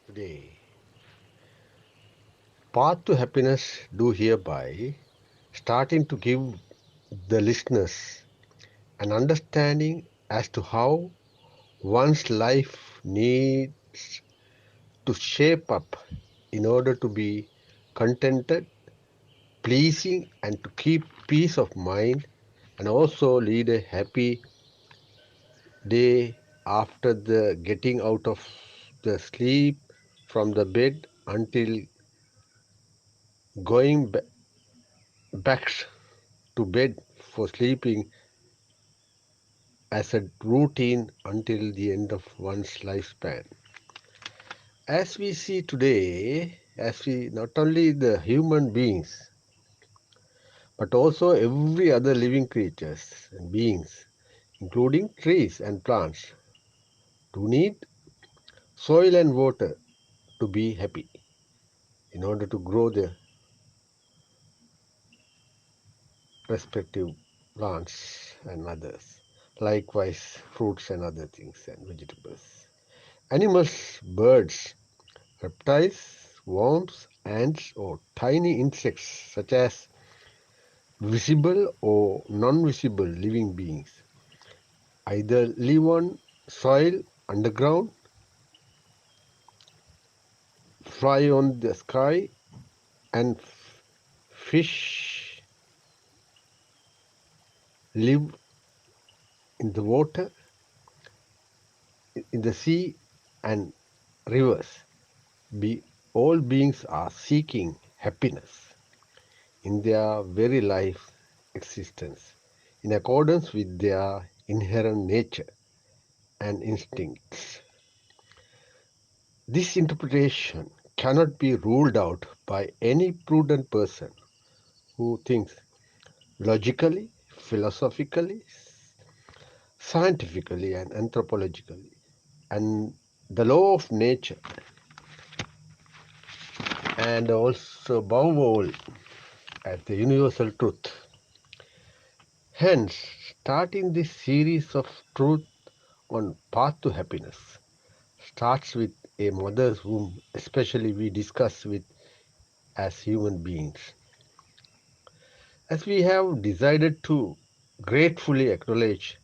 today. Path to Happiness do hereby starting to give the listeners an understanding as to how one's life needs to shape up in order to be contented, pleasing, and to keep peace of mind and also lead a happy day after the getting out of the sleep from the bed until going back to bed for sleeping as a routine until the end of one's lifespan. As we see today, as we not only the human beings, but also every other living creatures and beings, including trees and plants, do need soil and water to be happy in order to grow their respective plants and others. Likewise, fruits and other things and vegetables. Animals, birds, reptiles, worms, ants, or tiny insects such as visible or non-visible living beings either live on soil, underground, fly on the sky, and fish live in the water, in the sea, and rivers. All beings are seeking happiness in their very life existence in accordance with their inherent nature and instincts. This interpretation cannot be ruled out by any prudent person who thinks logically, philosophically, scientifically, and anthropologically. And the law of nature, and also above all, at the universal truth. Hence, starting this series of truth on path to happiness starts with a mother's womb, especially we discuss with as human beings. As we have decided to gratefully acknowledge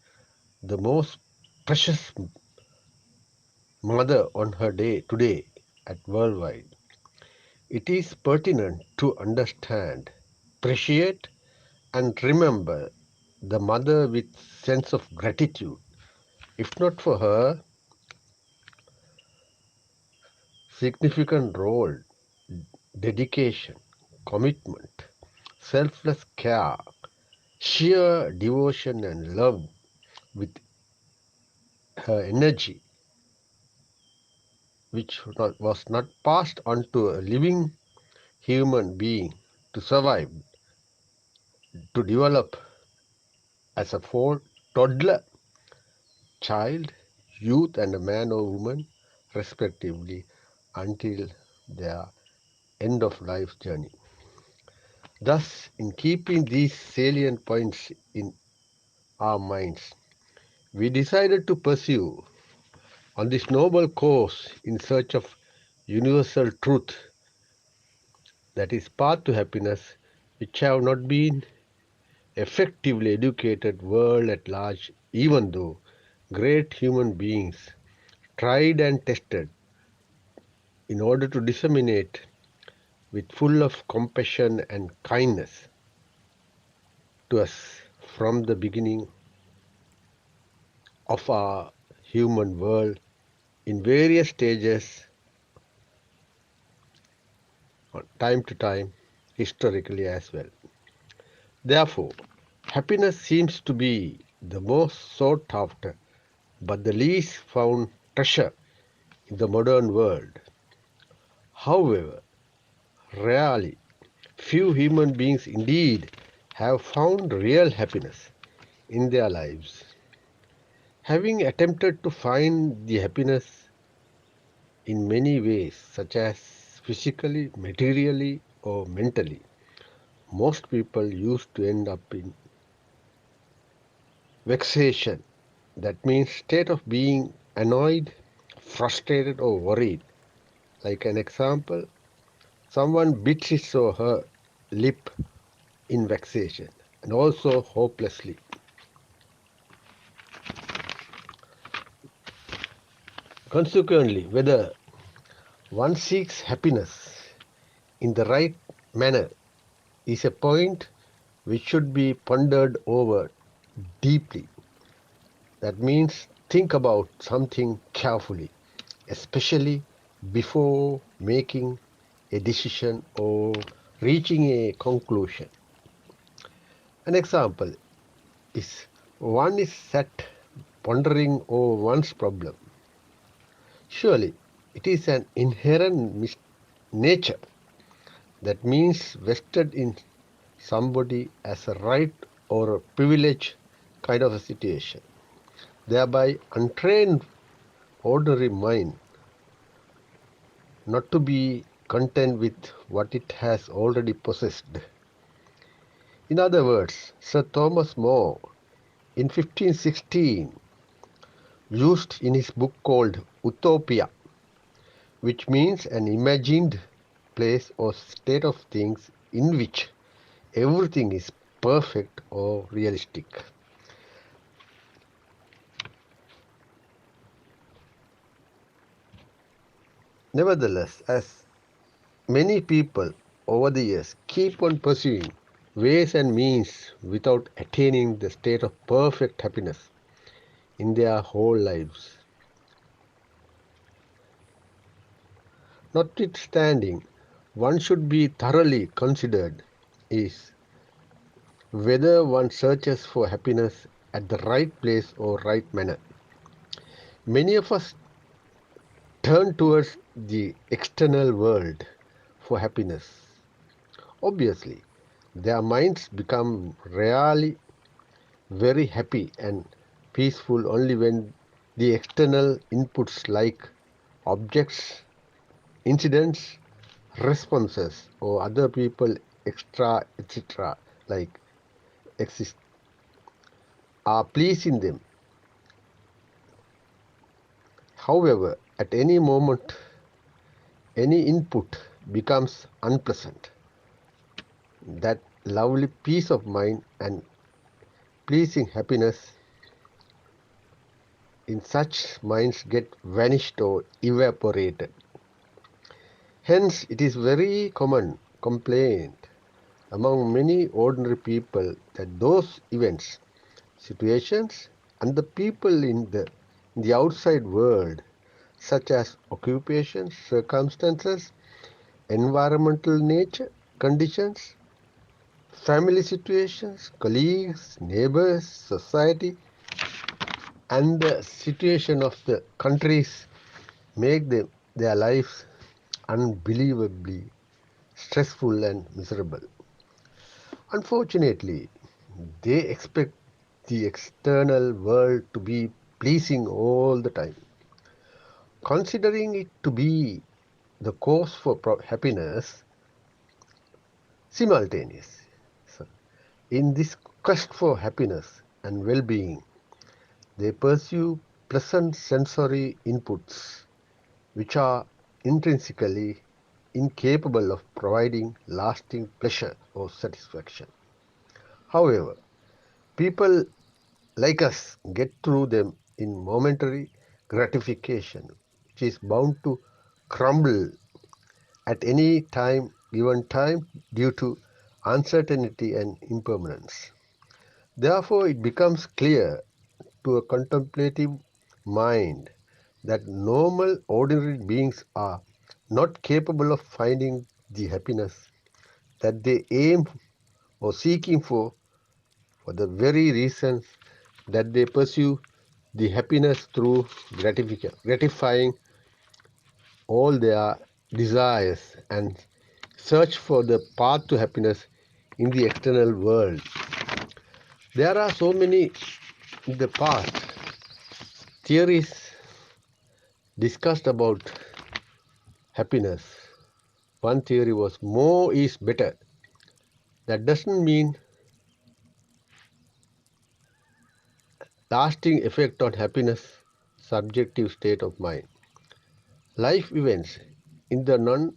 the most precious mother on her day today at worldwide, it is pertinent to understand, appreciate, and remember the mother with sense of gratitude. If not for her significant role, dedication, commitment, selfless care, sheer devotion and love with her energy, which was not passed on to a living human being to survive, to develop as a full toddler, child, youth, and a man or woman, respectively, until their end of life journey. Thus, in keeping these salient points in our minds, we decided to pursue on this noble course in search of universal truth, that is path to happiness, which have not been effectively educated world at large, even though great human beings tried and tested in order to disseminate with full of compassion and kindness to us from the beginning of our human world in various stages, time to time, historically as well. Therefore, happiness seems to be the most sought after but the least found treasure in the modern world. However, rarely, few human beings indeed have found real happiness in their lives. Having attempted to find the happiness in many ways, such as physically, materially, or mentally, most people used to end up in vexation. That means state of being annoyed, frustrated, or worried Like an example, someone bit his or her lip in vexation and also hopelessly. Consequently, whether one seeks happiness in the right manner is a point which should be pondered over deeply. That means think about something carefully, especially before making a decision or reaching a conclusion. An example is one is sat pondering over one's problem. Surely it is an inherent nature that means vested in somebody as a right or a privilege kind of a situation. Thereby untrained ordinary mind not to be content with what it has already possessed. In other words, Sir Thomas More in 1516 used in his book called Utopia, which means an imagined place or state of things in which everything is perfect or realistic. Nevertheless, as many people over the years keep on pursuing ways and means without attaining the state of perfect happiness in their whole lives. Notwithstanding, one should be thoroughly considered is whether one searches for happiness at the right place or right manner. Many of us turn towards the external world for happiness. Obviously, their minds become really very happy and peaceful only when the external inputs like objects, incidents, responses, or other people, extra, etc., like exist, are pleasing them. However, at any moment, any input becomes unpleasant. That lovely peace of mind and pleasing happiness in such minds get vanished or evaporated. Hence, it is very common complaint among many ordinary people that those events, situations, and the people in the outside world, such as occupations, circumstances, environmental nature, conditions, family situations, colleagues, neighbors, society, and the situation of the countries make their lives unbelievably stressful and miserable. Unfortunately, they expect the external world to be pleasing all the time, considering it to be the cause for happiness simultaneous. So, in this quest for happiness and well being, they pursue pleasant sensory inputs which are intrinsically incapable of providing lasting pleasure or satisfaction. However, people like us get through them in momentary gratification, which is bound to crumble at any time given time due to uncertainty and impermanence. Therefore, it becomes clear to a contemplative mind that normal, ordinary beings are not capable of finding the happiness that they aim or seeking for the very reasons that they pursue the happiness through gratifying all their desires and search for the path to happiness in the external world. There are so many in the past theories discussed about happiness. One theory was more is better. That doesn't mean lasting effect on happiness, subjective state of mind. Life events in the non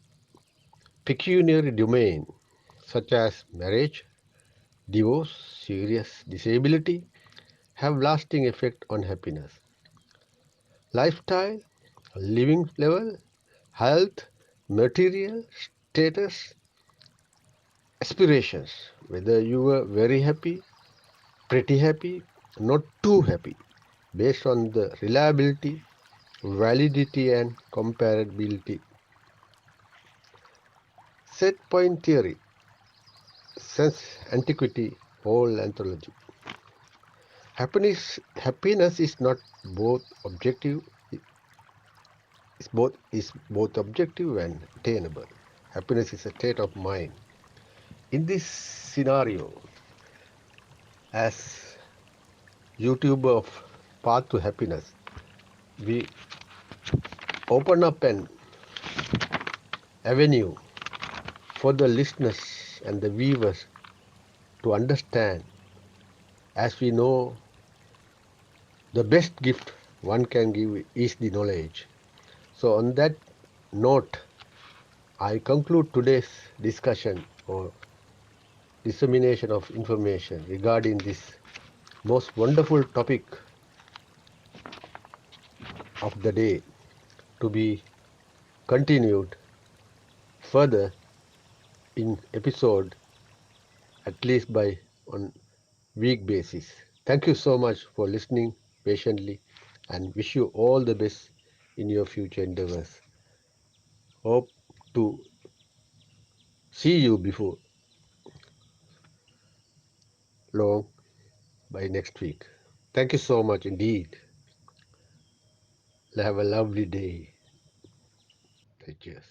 pecuniary domain, such as marriage, divorce, serious disability, have lasting effect on happiness. Lifestyle, living level, health, material, status, aspirations, whether you were very happy, pretty happy, not too happy, based on the reliability, validity, and comparability. Set point theory, since antiquity, whole anthology. Happiness is not both objective, is both objective and attainable. Happiness is a state of mind. In this scenario, as YouTube of Path to Happiness, we open up an avenue for the listeners and the viewers to understand. As we know, the best gift one can give is the knowledge. So, on that note, I conclude today's discussion or dissemination of information regarding this most wonderful topic of the day, to be continued further in episode, at least by on week basis. Thank you so much for listening patiently and wish you all the best in your future endeavors. Hope to see you before long by next week. Thank you so much indeed. Have a lovely day. Cheers.